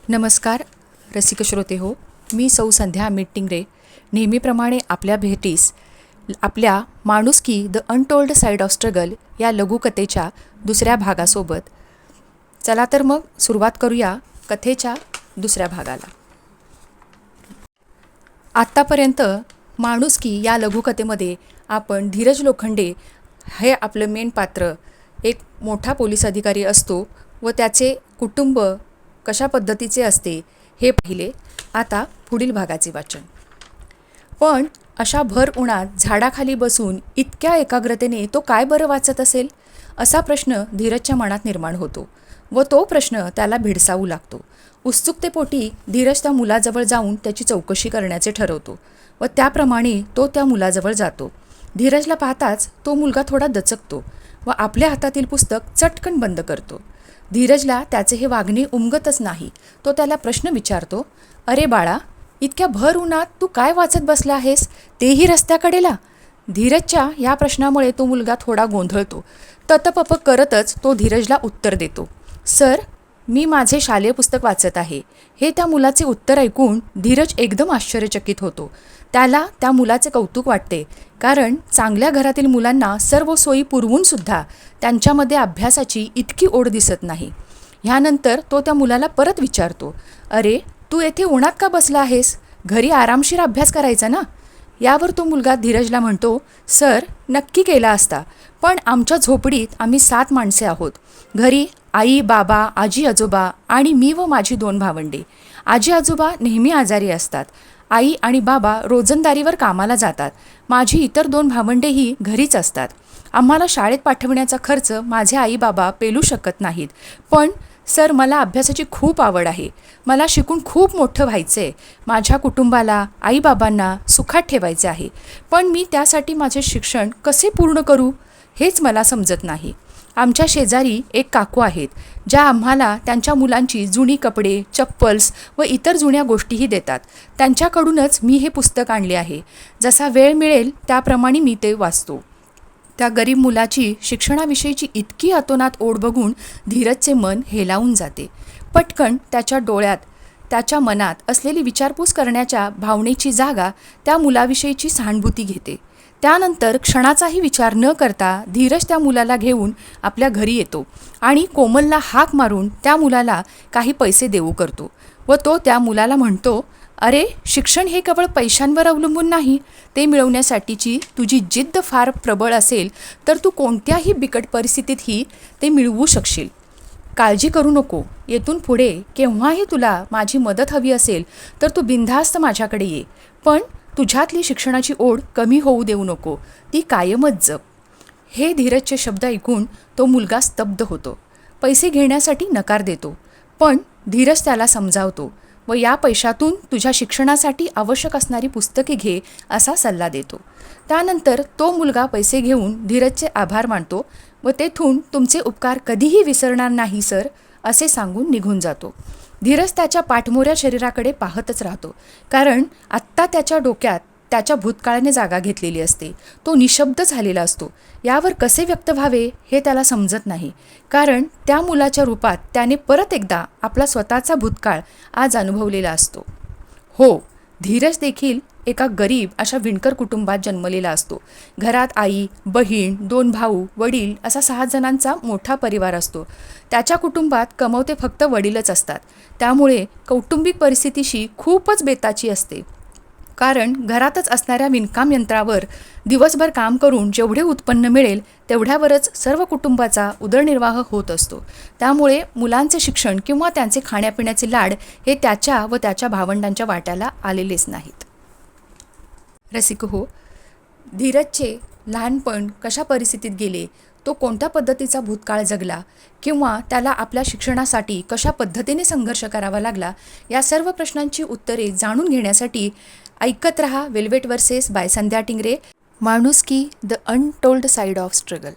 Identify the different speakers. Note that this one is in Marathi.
Speaker 1: नमस्कार रसिक श्रोते हो, मी सौ संध्या टिंगरे नेहमीप्रमाणे आपल्या भेटीस आपल्या माणुसकी the untold side of struggle या लघुकथेच्या दुसऱ्या भागासोबत. चला तर मग सुरुवात करूया कथेच्या दुसऱ्या भागाला. आत्तापर्यंत माणुसकी या लघुकथेमध्ये आपण धीरज लोखंडे हे आपलं मेन पात्र एक मोठा पोलीस अधिकारी असतो व त्याचे कुटुंब कशा पद्धतीचे असते हे पाहिले. आता पुढील भागाचे वाचन. पण अशा भर उन्हात झाडाखाली बसून इतक्या एकाग्रतेने तो काय बरं वाचत असेल, असा प्रश्न धीरजच्या मनात निर्माण होतो व तो प्रश्न त्याला भेडसावू लागतो. उत्सुकतेपोटी धीरज त्या मुलाजवळ जाऊन त्याची चौकशी करण्याचे ठरवतो व त्याप्रमाणे तो त्या मुलाजवळ जातो. धीरजला पाहताच तो मुलगा थोडा दचकतो व आपल्या हातातील पुस्तक चटकन बंद करतो. धीरजला त्याचे हे वागणे उमगतच नाही. तो त्याला प्रश्न विचारतो, अरे बाळा, इतक्या भर उन्हात तू काय वाचत बसला आहेस, तेही रस्त्याकडेला? धीरजच्या या प्रश्नामुळे तो मुलगा थोडा गोंधळतो. ततपप करतच तो धीरजला उत्तर देतो, सर, मी माझे शालेय पुस्तक वाचत आहे. हे त्या मुलाचे उत्तर ऐकून धीरज एकदम आश्चर्यचकित होतो. त्याला त्या मुलाचे कौतुक वाटते, कारण चांगल्या घरातील मुलांना सर्व सोयी पुरवूनसुद्धा त्यांच्यामध्ये अभ्यासाची इतकी ओढ दिसत नाही. ह्यानंतर तो त्या मुलाला परत विचारतो, अरे, तू येथे उन्हात का बसला आहेस? घरी आरामशीर अभ्यास करायचा ना? यावर तो मुलगा धीरजला म्हणतो, सर, नक्की केला असता, पण आमच्या झोपडीत आम्ही 7 माणसे आहोत. घरी आई, बाबा, आजी आजोबा आणि मी व माझी 2 भावंडे. आजी आजोबा नेहमी आजारी असतात. आई आणि बाबा रोजंदारीवर कामाला जातात. माझी इतर 2 भावंडेही घरीच असतात. आम्हाला शाळेत पाठवण्याचा खर्च माझे आई बाबा पेलू शकत नाहीत. पण सर, मला अभ्यासाची खूप आवड आहे. मला शिकून खूप मोठं व्हायचं आहे. माझ्या कुटुंबाला, आईबाबांना सुखात ठेवायचे आहे. पण मी त्यासाठी माझे शिक्षण कसे पूर्ण करू हेच मला समजत नाही. आमच्या शेजारी एक काकू आहेत, ज्या आम्हाला त्यांच्या मुलांची जुनी कपडे, चप्पल्स व इतर जुन्या गोष्टीही देतात. त्यांच्याकडूनच मी हे पुस्तक आणले आहे. जसा वेळ मिळेल त्याप्रमाणे मी ते वाचतो. त्या गरीब मुलाची शिक्षणाविषयीची इतकी अतोनात ओढ बघून धीरजचे मन हेलावून जाते. पटकन त्याच्या डोळ्यात, त्याच्या मनात असलेली विचारपूस करण्याच्या भावनेची जागा त्या मुलाविषयीची सहानुभूती घेते. त्यानंतर क्षणाचाही विचार न करता धीरज त्या मुलाला घेऊन आपल्या घरी येतो आणि कोमलला हाक मारून त्या मुलाला काही पैसे देऊ करतो व तो त्या मुलाला म्हणतो, अरे, शिक्षण हे केवळ पैशांवर अवलंबून नाही. ते मिळवण्यासाठीची तुझी जिद्द फार प्रबळ असेल तर तू कोणत्याही बिकट परिस्थितीतही ते मिळवू शकशील. काळजी करू नको. येथून पुढे केव्हाही तुला माझी मदत हवी असेल तर तू बिनधास्त माझ्याकडे ये. पण तुझ्यातली शिक्षणाची ओढ कमी होऊ देऊ नको. ती कायमच जप. हे धीरजचे शब्द ऐकून तो मुलगा स्तब्ध होतो. पैसे घेण्यासाठी नकार देतो. पण धीरज त्याला समजावतो व या पैशातून तुझ्या शिक्षणासाठी आवश्यक असणारी पुस्तके घे असा सल्ला देतो. त्यानंतर तो मुलगा पैसे घेऊन धीरजचे आभार मानतो व तेथून तुमचे उपकार कधीही विसरणार नाही सर असे सांगून निघून जातो. धीरज त्याच्या पाठमोऱ्या शरीराकडे पाहतच राहतो, कारण आत्ता त्याच्या डोक्यात त्याच्या भूतकाळाने जागा घेतलेली असते. तो निशब्द झालेला असतो. यावर कसे व्यक्त व्हावे हे त्याला समजत नाही, कारण त्या मुलाच्या रूपात त्याने परत एकदा आपला स्वतःचा भूतकाळ आज अनुभवलेला असतो. हो, धीरज देखील एका गरीब अशा विणकर कुटुंबात जन्मलेला असतो. घरात आई, बहीण, 2 भाऊ, वडील असा 6 जणांचा मोठा परिवार असतो. त्याच्या कुटुंबात कमवते फक्त वडीलच असतात. त्यामुळे कौटुंबिक परिस्थितीशी खूपच बेताची असते, कारण घरातच असणाऱ्या विणकाम यंत्रावर दिवसभर काम करून जेवढे उत्पन्न मिळेल तेवढ्यावरच सर्व कुटुंबाचा उदरनिर्वाह होत असतो. त्यामुळे मुलांचे शिक्षण किंवा त्यांचे खाण्यापिण्याचे लाड हे त्याच्या व त्याच्या भावंडांच्या वाट्याला आलेलेच नाहीत. रसिक हो, धीरजचे लहानपण कशा परिस्थितीत गेले, तो कोणत्या पद्धतीचा भूतकाळ जगला किंवा त्याला आपल्या शिक्षणासाठी कशा पद्धतीने संघर्ष करावा लागला, या सर्व प्रश्नांची उत्तरे जाणून घेण्यासाठी ऐकत रहा वेल्वेट वर्सेस बाय संध्या टिंगरे, माणुसकी the untold side of struggle.